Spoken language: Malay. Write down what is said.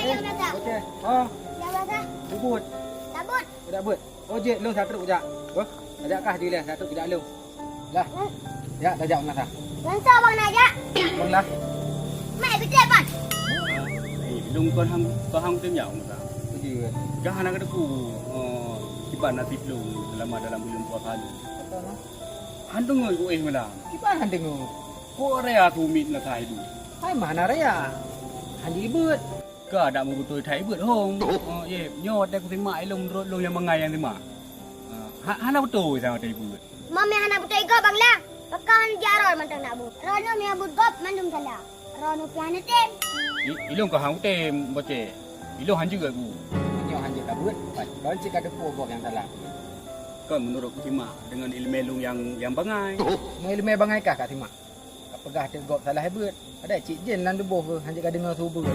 Okey. Okey. Ha. Bubut. Budak but. Ojek lu satu kejap. Oh. Ajak kah dia satu kejap lu. Lah. Ya, ajak ngah. Lantar bang nak ajak. Bang lah. Mai betul bang. Lung con hang tiếng nhậu mà Tu je. jangan nak ada ku tiba nak tiplu dalam bulan puasa ni Betul lah. handung ngai ku malam Kipan han tengok. ku area tu mit na thai du Hai mana raya? Han di but. ke ada mu betul thai beut hong ye nyot dak ku terima lung yang mengai yang terima hana betul sama thai beut Mami anak betul iko bang lah. Pakan jarol mantang nak bu. Rono mi abut gop mandum salah. Rono piana tem. ilung ko hang tem boce ilung han juga ku Nyo han je tak but. Don cik ada pokok yang salah. kan menurut ku terima dengan ilmu lung yang bangai Mau ilmu bangai kah kat Timak? Kau pegah tegok salah hebut. Ada cik jen lan debuh ke han je dengar subuh.